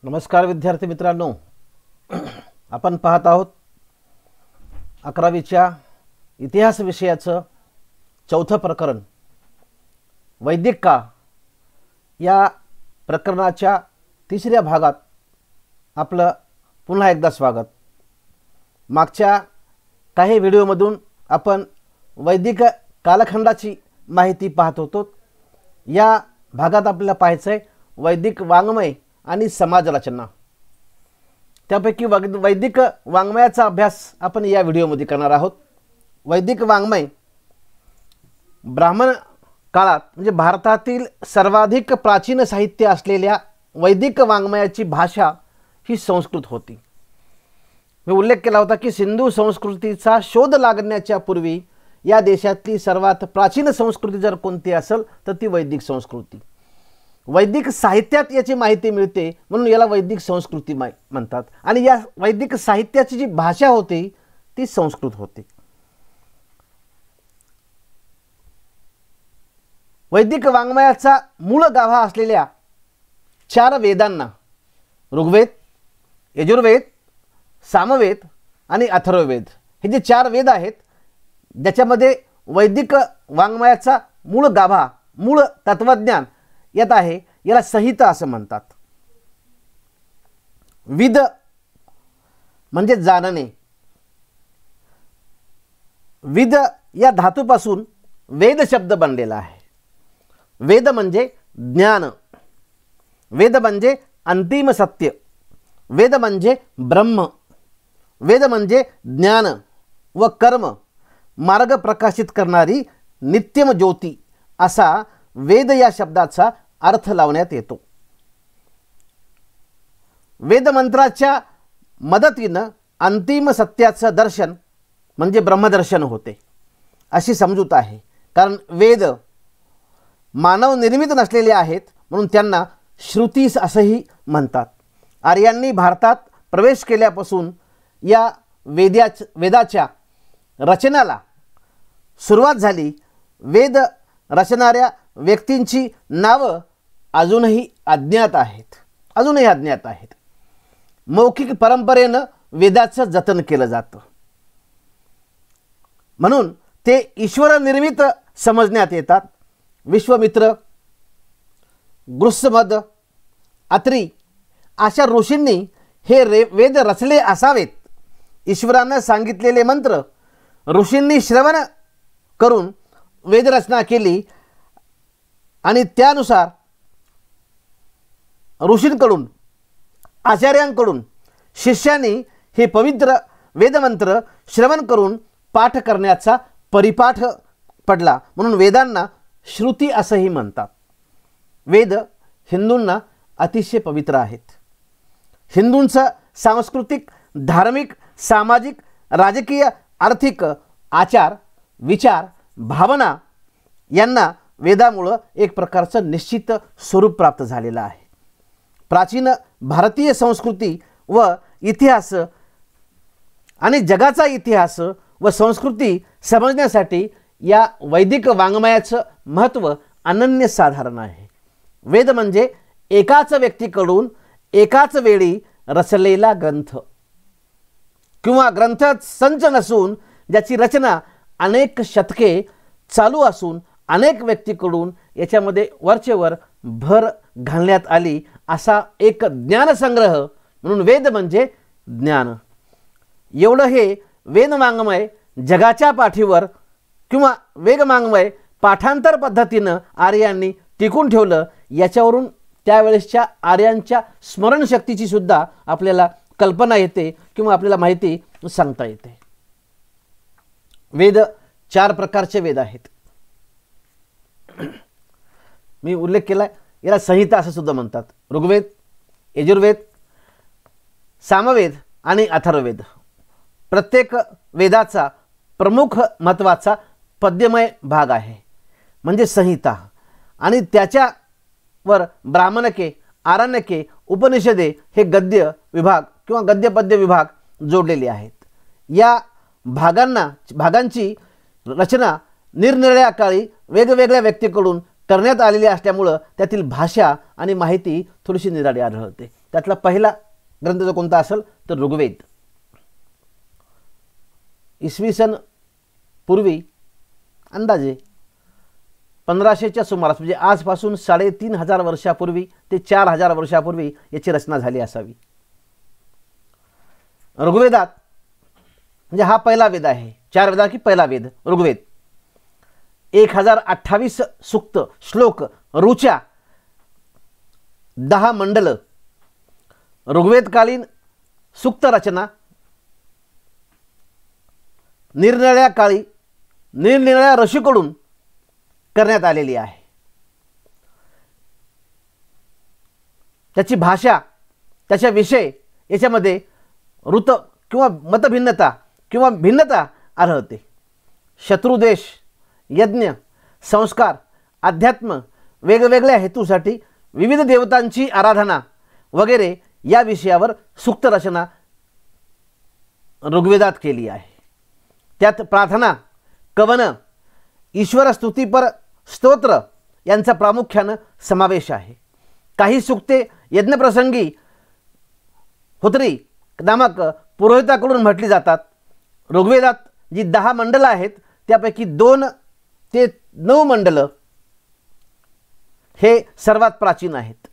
नमस्कार विद्यार्थी मित्रांनो, आपण पाहत आहोत 11वीच्या इतिहास विषयाचं चौथं प्रकरण वैदिक काळ या प्रकरणाच्या तिसऱ्या भागात आपलं पुन्हा एकदा स्वागत। मागच्या काही व्हिडिओमधून आपण वैदिक कालखंडाची माहिती पाहत होतो। या भागात आपल्याला पाहायचं आहे वैदिक वाङ्मय आणि समाज रचना। त्यापैकी वैदिक वाङ्मयाचा अभ्यास आपण या व्हिडिओमध्ये करणार आहोत। वैदिक वाङ्मय ब्राह्मण काळात म्हणजे भारतातील सर्वाधिक प्राचीन साहित्य असलेल्या वैदिक वाङ्मयाची भाषा ही संस्कृत होती। मी उल्लेख केला होता की सिंधू संस्कृतीचा शोध लागण्याच्या पूर्वी या देशातली सर्वात प्राचीन संस्कृती जर कोणती असेल तर ती वैदिक संस्कृती। वैदिक साहित्यात याची माहिती मिळते म्हणून याला वैदिक संस्कृती म्हणतात। आणि या वैदिक साहित्याची जी भाषा होती ती संस्कृत होती। वैदिक वाङ्मयाचा मूळ गाभा असलेल्या 4 वेदांना ऋग्वेद, यजुर्वेद, सामवेद आणि अथर्ववेद हे जे 4 वेद आहेत ज्याच्यामध्ये वैदिक वाङ्मयाचा मूळ गाभा मूळ तत्वज्ञान येत आहे याला संहिता असं म्हणतात। विद म्हणजे जाणणे। विद या धातूपासून वेद शब्द बनलेला आहे। वेद म्हणजे ज्ञान, वेद म्हणजे अंतिम सत्य, वेद म्हणजे ब्रह्म, वेद म्हणजे ज्ञान व कर्म मार्ग प्रकाशित करणारी नित्यम ज्योती असा वेद या शब्दाचा अर्थ लावण्यात येतो। वेद मंत्राच्या मदतीने अंतिम सत्याचं दर्शन म्हणजे ब्रह्मदर्शन होते अशी समजूत आहे। कारण वेद मानव निर्मित नसलेले आहेत म्हणून त्यांना श्रुती असंही म्हणतात। आर्यांनी भारतात प्रवेश केल्यापासून या वेदाच्या रचनाला सुरुवात झाली। वेद रचणाऱ्या व्यक्तींची नावं अजूनही अज्ञात आहेत। मौखिक परंपरेनं वेदाचं जतन केलं जातं म्हणून ते ईश्वर निर्मित समजण्यात येतात। विश्वामित्र, गृत्समद, अत्री अशा ऋषींनी हे वेद रचले असावेत। ईश्वरानं सांगितलेले मंत्र ऋषींनी श्रवण करून वेदरचना केली आणि त्यानुसार ऋषींकडून आचार्यांकडून शिष्यांनी हे पवित्र वेदमंत्र श्रवण करून पाठ करण्याचा परिपाठ पडला म्हणून वेदांना श्रुती असंही म्हणतात। वेद हिंदूंना अतिशय पवित्र आहेत। हिंदूंचं सांस्कृतिक, धार्मिक, सामाजिक, राजकीय, आर्थिक आचार, विचार, भावना यांना वेदामुळे एक प्रकारचं निश्चित स्वरूप प्राप्त झालेलं आहे। प्राचीन भारतीय संस्कृती व इतिहास आणि जगाचा इतिहास व संस्कृती समजण्यासाठी या वैदिक वाङ्मयाचं महत्त्व अनन्यसाधारण आहे। वेद म्हणजे एकाच व्यक्तीकडून एकाच वेळी रचलेला ग्रंथ किंवा ग्रंथ संच नसून ज्याची रचना अनेक शतके चालू असून अनेक व्यक्तीकडून याच्यामध्ये वरचेवर भर घालण्यात आली असा एक ज्ञानसंग्रह म्हणून वेद म्हणजे ज्ञान। एवढं हे वेद वाङ्मय जगाच्या पाठीवर किंवा वेद वाङ्मय पाठांतर पद्धतीनं आर्यांनी टिकून ठेवलं। याच्यावरून त्यावेळेसच्या आर्यांच्या स्मरणशक्तीची सुद्धा आपल्याला कल्पना येते किंवा आपल्याला माहिती सांगता येते। वेद 4 प्रकारचे वेद आहेत। मी उल्लेख केला याला संहिता असं सुद्धा म्हणतात। ऋग्वेद, यजुर्वेद, सामवेद आणि अथर्ववेद। प्रत्येक वेदाचा प्रमुख महत्त्वाचा पद्यमय भाग आहे म्हणजे संहिता आणि त्याच्यावर ब्राह्मणके, आरण्यके, उपनिषदे हे गद्य विभाग किंवा गद्यपद्य विभाग जोडलेले आहेत। या भागांची रचना निरनिराळ्या काळी वेगवेगळ्या व्यक्तीकडून करण्यात आलेली असल्यामुळे त्यातील भाषा आणि माहिती थोडीशी निराळी आढळते। त्यातला पहिला ग्रंथ जो कोणता असेल तर ऋग्वेद. इसवी सन पूर्वी अंदाजे 1500च्या सुमारास, म्हणजे आजपासून 3500 वर्षापूर्वी ते 4000 वर्षापूर्वी याची रचना झाली असावी. ऋग्वेदात म्हणजे हा पहिला वेद आहे, 4 वेदांपैकी पहिला वेद ऋग्वेद. 1028 सूक्त, श्लोक, ऋचा, 10 मंडल. ऋग्वेदकालीन सूक्त रचना निरनिराळ्या काळी निरनिराळ्या ऋषीकडून करण्यात आलेली आहे. त्याची भाषा, त्याच्या विषय याच्यामध्ये ऋत किंवा मतभिन्नता किंवा भिन्नता आढळते. शत्रुदेश, यज्ञ, संस्कार, अध्यात्म, वेगवेगळ्या हेतूसाठी विविध देवतांची आराधना वगैरे या विषयावर सूक्त रचना ऋग्वेदात केली आहे. त्यात प्रार्थना, कवन, ईश्वर स्तुतीपर स्तोत्र यांचा प्रामुख्याने समावेश आहे. काही सूक्ते यज्ञप्रसंगी होत्री नामक पुरोहिताकडून म्हटली जातात. ऋग्वेदात जी 10 मंडलं आहेत त्यापैकी 2 ते 9 मंडलं हे सर्वात प्राचीन आहेत.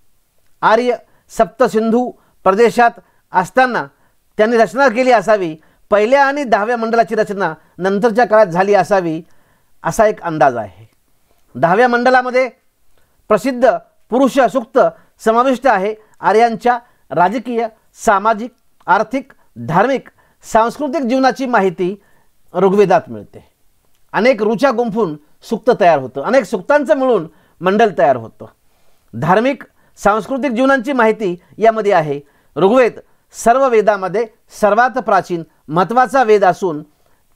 आर्य सप्तसिंधू प्रदेशात असताना त्यांनी रचना केली असावी. पहिल्या आणि 10व्या मंडलाची रचना नंतरच्या काळात झाली असावी असा एक अंदाज आहे. 10व्या मंडलामध्ये प्रसिद्ध पुरुष सूक्त समाविष्ट आहे. आर्यांच्या राजकीय, सामाजिक, आर्थिक, धार्मिक, सांस्कृतिक जीवनाची माहिती ऋग्वेदात मिळते. अनेक ऋचा गुंफून सूक्त तयार होतं, अनेक सूक्तांचं मिळून मंडल तयार होतं. धार्मिक, सांस्कृतिक जीवनांची माहिती यामध्ये आहे. ऋग्वेद सर्व वेदामध्ये सर्वात प्राचीन महत्त्वाचा वेद असून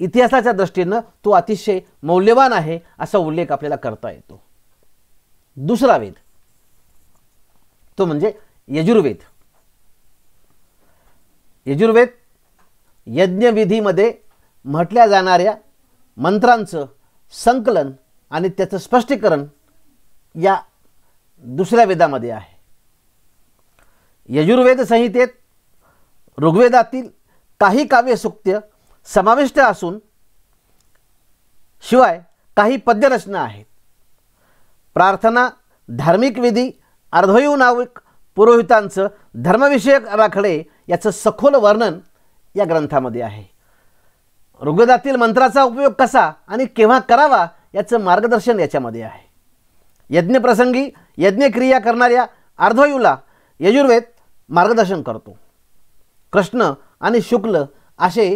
इतिहासाच्या दृष्टीनं तो अतिशय मौल्यवान आहे असा उल्लेख आपल्याला करता येतो. दुसरा वेद तो म्हणजे यजुर्वेद. यजुर्वेद यज्ञविधीमध्ये म्हटल्या जाणाऱ्या मंत्रांचं संकलन आणि त्याचं स्पष्टीकरण या दुसऱ्या वेदामध्ये आहे. यजुर्वेद संहितेत ऋग्वेदातील काही काव्यसूक्त्य समाविष्ट असून शिवाय काही पद्यरचना आहेत. प्रार्थना, धार्मिक विधी, अर्धयुनाविक पुरोहितांचं धर्मविषयक आराखडे याचं सखोल वर्णन या ग्रंथामध्ये आहे. ऋग्वेदातील मंत्राचा उपयोग कसा आणि केव्हा करावा याचं मार्गदर्शन याच्यामध्ये आहे. यज्ञप्रसंगी यज्ञक्रिया करणाऱ्या अर्धयुला यजुर्वेद मार्गदर्शन करतो. कृष्ण आणि शुक्ल असे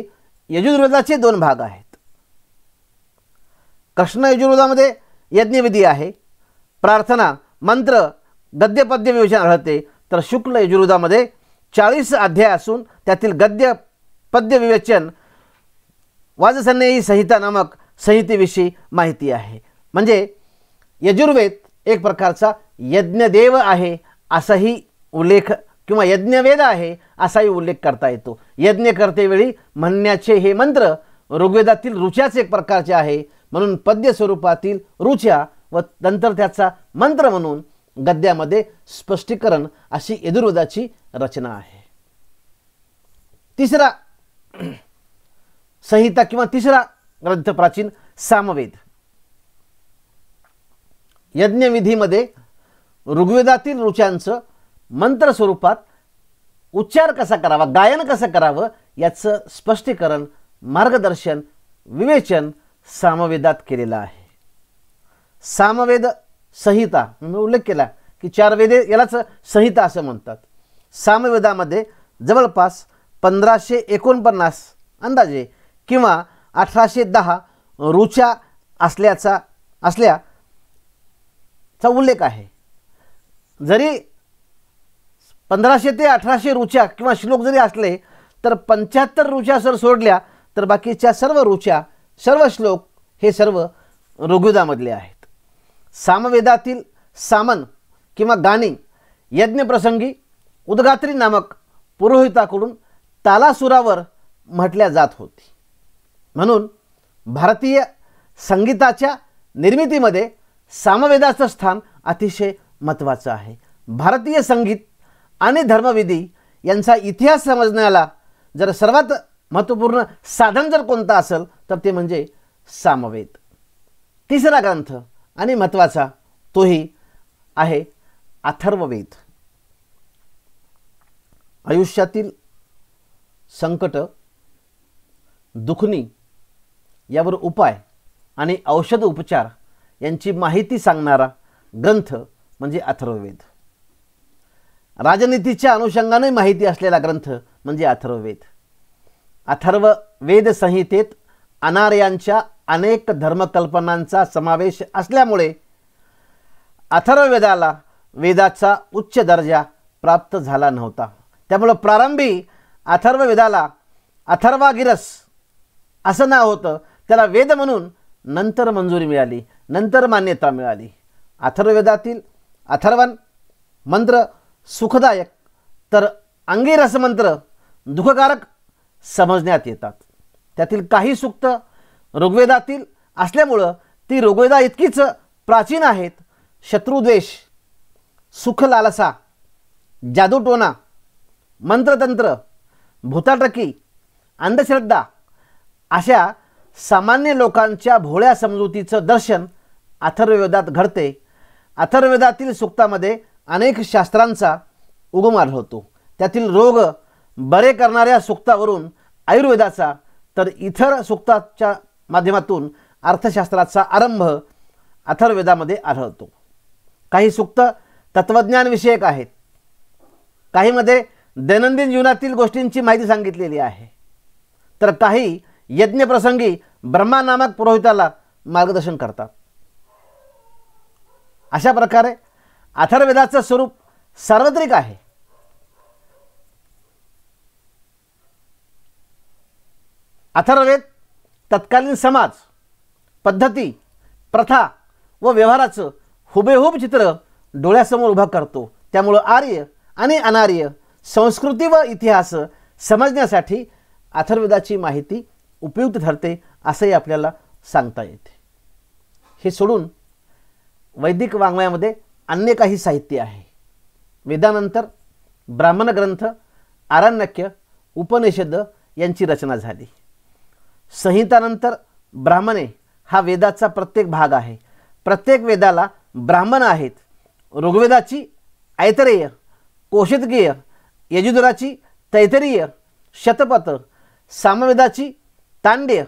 यजुर्वेदाचे 2 भाग आहेत. कृष्ण यजुर्वेदामध्ये यज्ञविधी आहे, प्रार्थना, मंत्र, गद्यपद्य विवेचन आढळते. तर शुक्ल यजुर्वेदामध्ये 40 अध्याय असून त्यातील गद्य पद्य विवेचन, वाजसन्नेयी संहिता नामक संहितेविषयी माहिती आहे. म्हणजे यजुर्वेद एक प्रकारचा यज्ञदेव आहे असाही उल्लेख किंवा यज्ञवेद आहे असाही उल्लेख करता येतो. यज्ञ करतेवेळी म्हणण्याचे हे मंत्र ऋग्वेदातील ऋचाच एक प्रकारचे आहे, म्हणून पद्य स्वरूपातील ऋचा व नंतर त्याचा मंत्र म्हणून गद्यामध्ये स्पष्टीकरण अशी यजुर्वेदाची रचना आहे. तिसरा संहिता किंवा तिसरा ग्रंथ प्राचीन सामवेद. यज्ञविधीमध्ये ऋग्वेदातील ऋचांचं मंत्र स्वरूपात उच्चार कसा करावा, गायन कसं करावं याचं स्पष्टीकरण, मार्गदर्शन, विवेचन सामवेदात केलेलं आहे. सामवेद संहिता मी उल्लेख केला की 4 वेदे यालाच संहिता असं म्हणतात. सामवेदामध्ये जवळपास 1549 अंदाजे किंवा 1810 ऋचा असल्याचा उल्लेख आहे. जरी 1500 ते 1800 ऋचा किंवा श्लोक जरी असले तर 75 ऋचा जर सोडल्या तर बाकीच्या सर्व ऋचा, सर्व श्लोक हे सर्व ऋग्वेदामधले आहेत. सामवेदातील सामन किंवा गाणी यज्ञप्रसंगी उद्गात्री नामक पुरोहिताकडून तालासुरावर म्हटल्या जात होती. म्हणून भारतीय संगीताच्या निर्मितीमध्ये सामवेदाचं स्थान अतिशय महत्त्वाचं आहे. भारतीय संगीत आणि धर्मविधी यांचा इतिहास समजण्याला जर सर्वात महत्त्वपूर्ण साधन जर कोणतं असेल तर ते म्हणजे सामवेद. तिसरा ग्रंथ आणि महत्त्वाचा तोही आहे अथर्ववेद. आयुष्यातील संकट, दुखणी यावर उपाय आणि औषध उपचार यांची माहिती सांगणारा ग्रंथ म्हणजे अथर्ववेद. राजनीतीच्या अनुषंगाने माहिती असलेला ग्रंथ म्हणजे अथर्ववेद. अथर्ववेद संहितेत अनार्यांच्या अनेक धर्मकल्पनांचा समावेश असल्यामुळे अथर्ववेदाला वेदाचा उच्च दर्जा प्राप्त झाला नव्हता. त्यामुळे प्रारंभी अथर्ववेदाला अथर्वागिरस असं नाव होतं. त्याला वेद म्हणून नंतर मंजुरी मिळाली, नंतर मान्यता मिळाली. अथर्ववेदातील अथर्वण मंत्र सुखदायक तर अंगिरस मंत्र दुःखकारक समजण्यात येतात. त्यातील काही सूक्त ऋग्वेदातील असल्यामुळं ती ऋग्वेदा इतकीच प्राचीन आहेत. शत्रुद्वेष, सुखलालसा, जादूटोणा, मंत्रतंत्र, भूताटकी, अंधश्रद्धा अशा सामान्य लोकांच्या भोळ्या समजुतीचं दर्शन अथर्ववेदात घडते. अथर्ववेदातील सूक्तामध्ये अनेक शास्त्रांचा उगम आढळतो. त्यातील रोग बरे करणाऱ्या सूक्तावरून आयुर्वेदाचा तर इतर सूक्ताच्या माध्यमातून अर्थशास्त्राचा आरंभ अथर्ववेदामध्ये आढळतो. काही सूक्त तत्त्वज्ञानविषयक आहेत, काहीमध्ये दैनंदिन जीवनातील गोष्टींची माहिती सांगितलेली आहे, तर काही यज्ञप्रसंगी ब्रह्मा नामक पुरोहिताला मार्गदर्शन करतात. अशा प्रकारे अथर्ववेदाचं स्वरूप सार्वत्रिक आहे. अथर्ववेद तत्कालीन समाज, पद्धती, प्रथा व व्यवहाराचं हुबेहूब चित्र डोळ्यासमोर उभं करतो. त्यामुळं आर्य आणि अनार्य संस्कृती व इतिहास समजण्यासाठी अथर्ववेदाची माहिती उपयुक्त ठरते असंही आपल्याला सांगता येते. हे सोडून वैदिक वाङ्मयामध्ये अन्य काही साहित्य आहे. वेदानंतर ब्राह्मण ग्रंथ, आरण्यक, उपनिषद यांची रचना झाली. संहितानंतर ब्राह्मणे हा वेदाचा प्रत्येक भाग आहे. प्रत्येक वेदाला ब्राह्मण आहेत. ऋग्वेदाची ऐतरेय, कोशतकीय, यजुर्वेदाची तैतरीय, शतपथ, सामवेदाची तांड्य,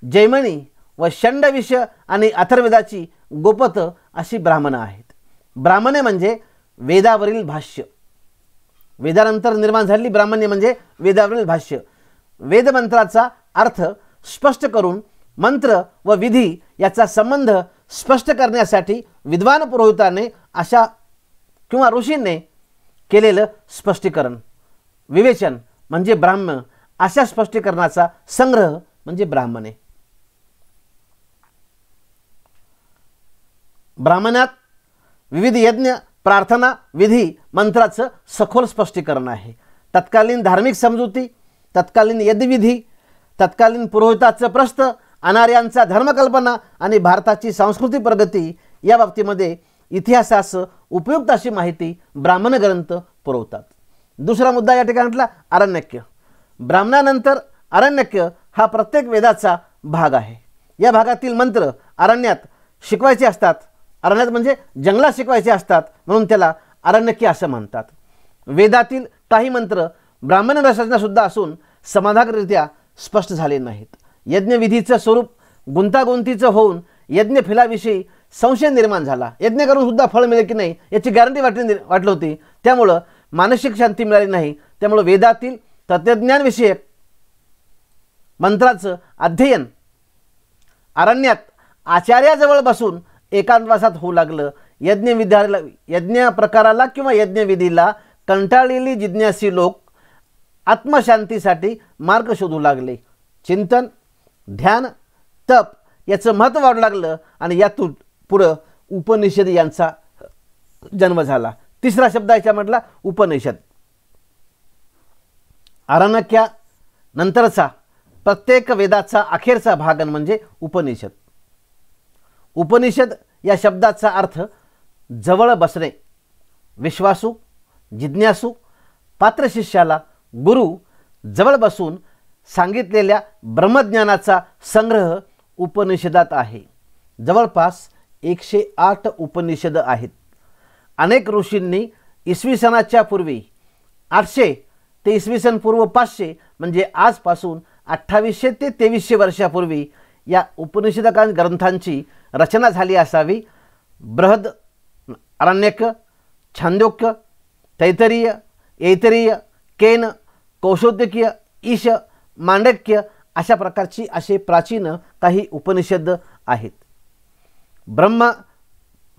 जैमिनी व षण्डविष आणि अथर्ववेदाची गोपथ अशी ब्राह्मणं आहेत. ब्राह्मणे म्हणजे वेदावरील भाष्य. वेदानंतर निर्माण झालेली ब्राह्मणे म्हणजे वेदावरील भाष्य. वेदमंत्राचा अर्थ स्पष्ट करून मंत्र व विधी याचा संबंध स्पष्ट करण्यासाठी विद्वान पुरोहिताने अशा किंवा ऋषींनी केलेलं स्पष्टीकरण, विवेचन म्हणजे ब्राह्मण. अशा स्पष्टीकरणाचा संग्रह म्हणजे ब्राह्मणे. ब्राह्मणात विविध यज्ञ, प्रार्थना, विधी, मंत्राचं सखोल स्पष्टीकरण आहे. तत्कालीन धार्मिक समजुती, तत्कालीन यज्ञविधी, तत्कालीन पुरोहिताचं प्रस्थ, अनार्यांचा धर्मकल्पना आणि भारताची सांस्कृतिक प्रगती या बाबतीमध्ये इतिहासास उपयुक्त अशी माहिती ब्राह्मण ग्रंथ पुरवतात. दुसरा मुद्दा या ठिकाणी म्हटला आरण्यक. ब्राह्मणानंतर आरण्यक हा प्रत्येक वेदाचा भाग आहे. या भागातील मंत्र अरण्यात शिकवायचे असतात. अरण्यात म्हणजे जंगलात शिकवायचे असतात, म्हणून त्याला आरण्यकी असं म्हणतात. वेदातील काही मंत्र ब्राह्मण रचनासुद्धा असून समाधानरित्या स्पष्ट झाले नाहीत. यज्ञविधीचं स्वरूप गुंतागुंतीचं होऊन यज्ञफलाविषयी संशय निर्माण झाला. यज्ञ करून सुद्धा फळ मिळेल की नाही याची गॅरंटी वाटली होती. त्यामुळं मानसिक शांती मिळाली नाही. त्यामुळं वेदातील तत्त्वज्ञानविषयक मंत्राचं अध्ययन अरण्यात आचार्याजवळ बसून एकांतवासात होऊ लागलं. यज्ञ प्रकाराला किंवा यज्ञविधीला कंटाळलेली जिज्ञासी लोक आत्मशांतीसाठी मार्ग शोधू लागले. चिंतन, ध्यान, तप याचं महत्त्व वाढू लागलं आणि यातून पुढं उपनिषद यांचा जन्म झाला. तिसरा शब्द याच्या म्हटला उपनिषद. आरण्यक्या नंतरचा प्रत्येक वेदाचा अखेरचा भाग म्हणजे उपनिषद. उपनिषद या शब्दाचा अर्थ जवळ बसणे, विश्वासू, जिज्ञासू पात्र शिष्याला गुरु जवळ बसून सांगितलेल्या ब्रह्मज्ञानाचा संग्रह उपनिषदात आहे. जवळपास 108 उपनिषद आहेत. अनेक ऋषींनी इसवी सनाच्या पूर्वी 800 ते इसवी सन पूर्व 500 म्हणजे आजपासून 2800 ते 2300 वर्षापूर्वी या उपनिषद ग्रंथांची रचना झाली असावी. बृहद आरण्यक, छांदोग्य, तैतरीय, ऐतरेय, केन, कौशोद्यकीय, ईश, मांडक्य अशा प्रकारची असे प्राचीन काही उपनिषद आहेत. ब्रह्म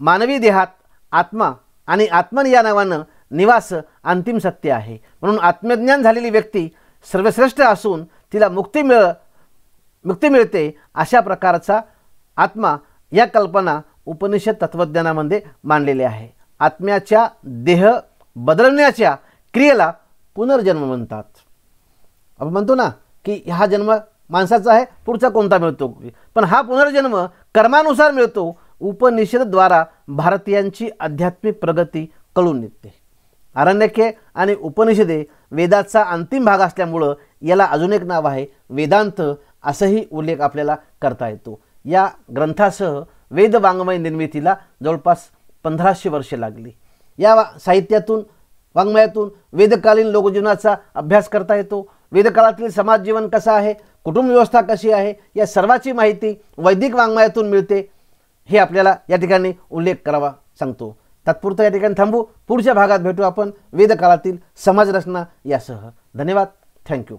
मानवी देहात आत्मा आणि आत्मन या नावानं निवास अंतिम सत्य आहे. म्हणून आत्मज्ञान झालेली व्यक्ती सर्वश्रेष्ठ असून तिला मुक्ती मिळते अशा प्रकारचा आत्मा या कल्पना उपनिषद तत्वज्ञानामध्ये मांडलेली आहे. आत्म्याच्या देह बदलण्याच्या क्रियेला पुनर्जन्म म्हणतात. आपण म्हणतो ना की हा जन्म माणसाचा आहे, पुढचा कोणता मिळतो, पण हा पुनर्जन्म कर्मानुसार मिळतो. उपनिषदद्वारा भारतीयांची आध्यात्मिक प्रगती कळून येते. आरण्यके आणि उपनिषदे वेदाचा अंतिम भाग असल्यामुळं याला अजून एक नाव आहे वेदांत, असंही उल्लेख आपल्याला करता येतो. या ग्रंथासह वेद वाङ्मय निर्मितीला जवळपास 1500 वर्षे लागली. या साहित्यातून वाङ्मयातून वेदकालीन लोकजीवनाचा अभ्यास करता येतो. वेदकाळातील समाज जीवन कसं आहे, कुटुंब व्यवस्था कशी आहे, या सर्वाची माहिती वैदिक वाङ्मयातून मिळते. हे आपल्याला या ठिकाणी उल्लेख करावा सांगतो. तात्पुरतं या ठिकाणी थांबू. पुढच्या भागात भेटू आपण वेदकाळातील समाजरचना यासह. धन्यवाद. थँक्यू.